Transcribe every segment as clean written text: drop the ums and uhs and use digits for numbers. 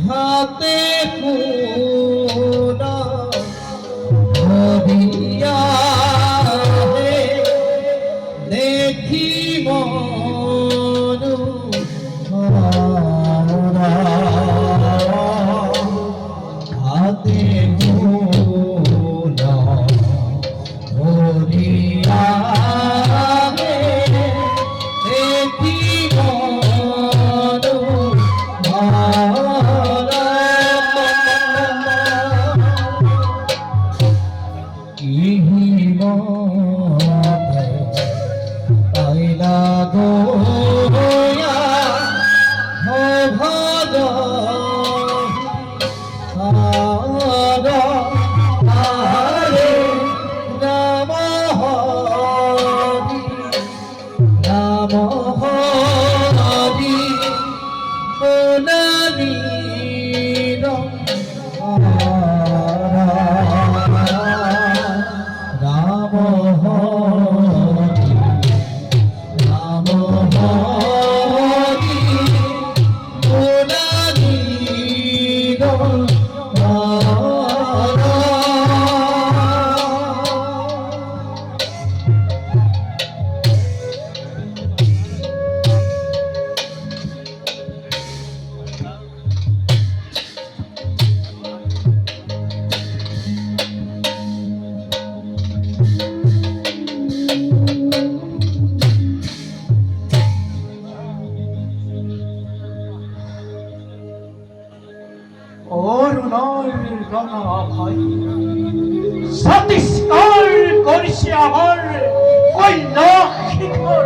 হাতে পুরা ধরিয়া দেখি মনু হাতে পুরা ধরিয়া দেখি মনু পাইলা গোয়া ভজ হরে রাম হরি রাম হরি বলি রাম হরি রাম হরি বলি অরুণার রাঙা ভাই সতীশকার করিছে আমার ওই লক্ষ্মীধর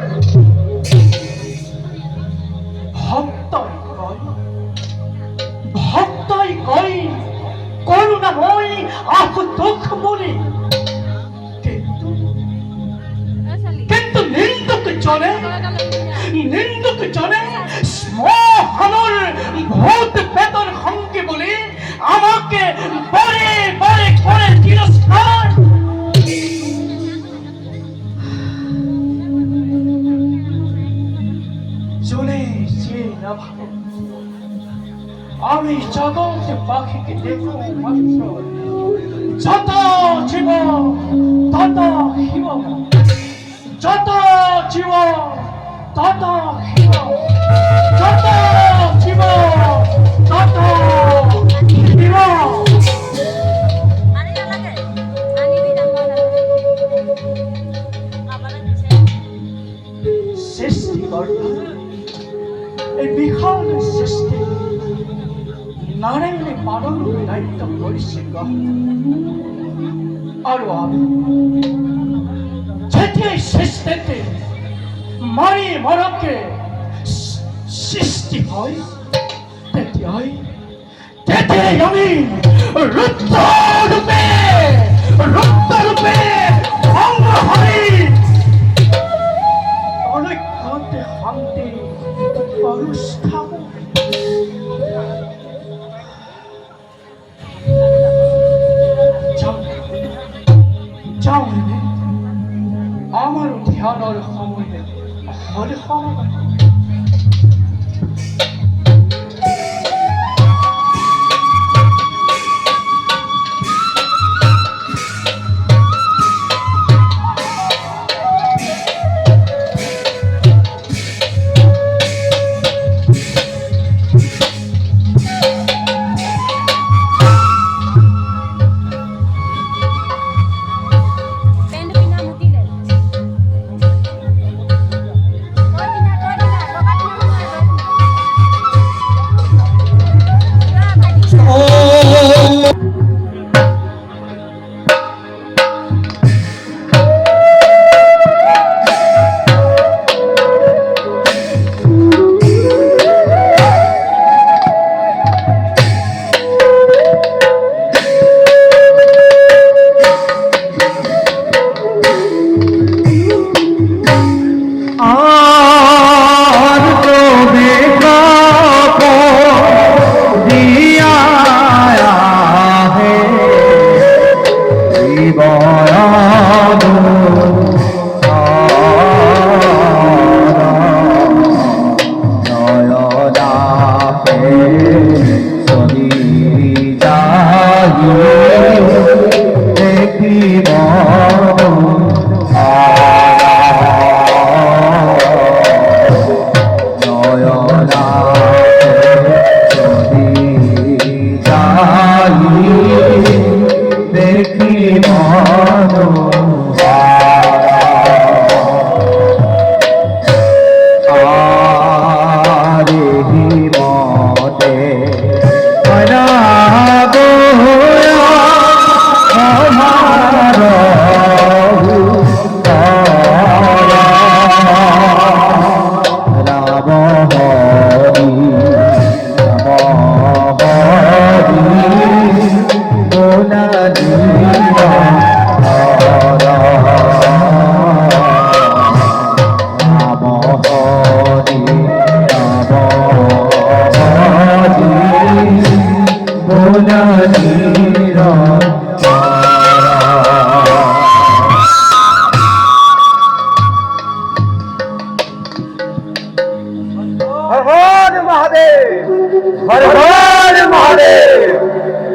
ভক্তাই কই করুণাময় আহ দুঃখ মনে কিন্তু নিন্দুক জনে শ্মশানর ভূত পেতর হংকে বলে আমাকে পরে পরে করে তিরস্কার। চলে যে না ভাবে আমি জগৎ পাখিকে দেখো মাত্র যত জীব তত হিম যত জীব তত হিম যত জীব তত হিম সৃষ্টিকর্তা এই বিশাল সৃষ্টি নারায়ণে পালন দায়িত্ব করেছে আর আমি যেতে সৃষ্টিতে মারি মরকে সৃষ্টি হয় তেতে আমি রুদ্ররূপে ভঙ্গ হই অনেক কান্তে হান্তে পরশ খাবো যাও আমার ধ্যানের সময় হরে হরে হর হর মহাদেব,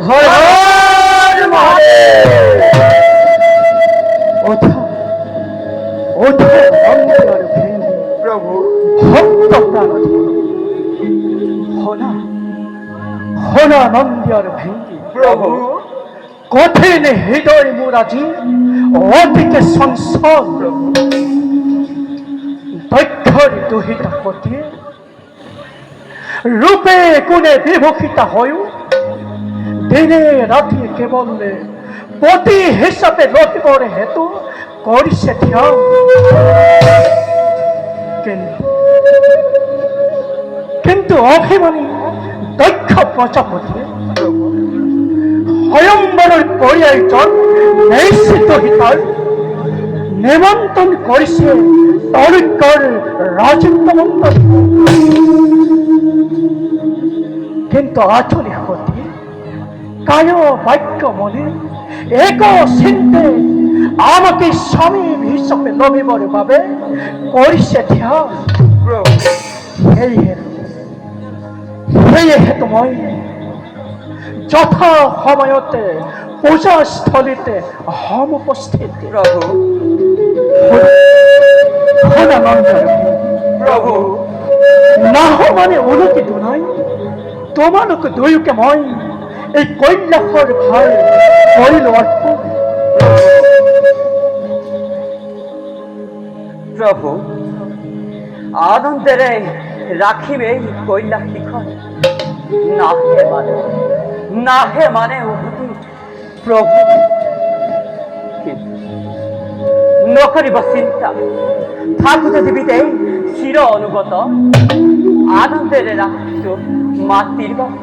হর হর মহাদেব। ওঠো ওঠো অন্ধকার ভেঙ্গে প্রভু ভক্ত প্রাণ হনা হনা নন্দিয়ার ভেঙ্গে প্রভু কঠিন হৃদয় মুরাজি অধিকে সংসদ দক্ষর দুহিতা পতিয়ে রূপে গুণে বিভূষিতা হয়েও দিনে রাতি কেবল পতি হিসাবে রহিবর হেতু করিছে ধ্যান। কিন্তু অভিমানী দক্ষ প্রজাপতি স্বয়ম্বরের পরিয়ায়জন নিশ্চিত হিতার নিমন্ত্রণ করিছে তরিকর রাজত্ব মন্ত্রী। কিন্তু আচলে হতে কায় বাক্য মনে এক চিন্তে আমাকে স্বামী হিসাবে লভিবর ভাবে করিছে ধ্যান। সেই হেতু মই যথা সময়তে পূজা স্থলীতে হম উপস্থিত। প্রভু প্রভু না মানে উন্নতি দুনাই তোমালোক দুয়োকে মই এই কৈলাসৰ ভাৰ কৰিলো অৰ্পণ। প্রভু আনন্দেরে রাখিবে কৈলাস শিখর, না হে মানে উভতি প্রভু। নকরিব চিন্তা থাকুতে দিবিতে চির অনুগত আনন্দেরে রাখিছ মাতৃর বাস।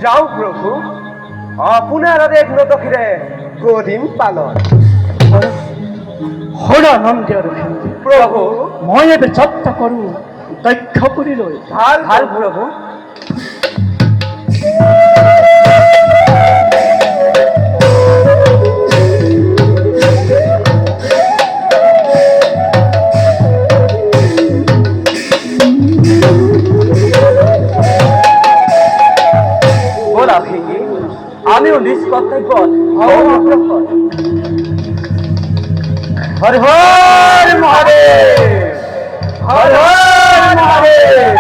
যাও প্রভু আপনার ব্রত ফিরে করিম পালন। হৰানন্দিয়াৰ ভেন্দি প্রভু মই এবে যাত্ৰা কৰো দক্ষ কৰি লৈ। ভাল ভাল প্রভু। বলা ভেঙে আমিও নিজ কর্তব্য হর হর মহাদেব, হর হর মহাদেব।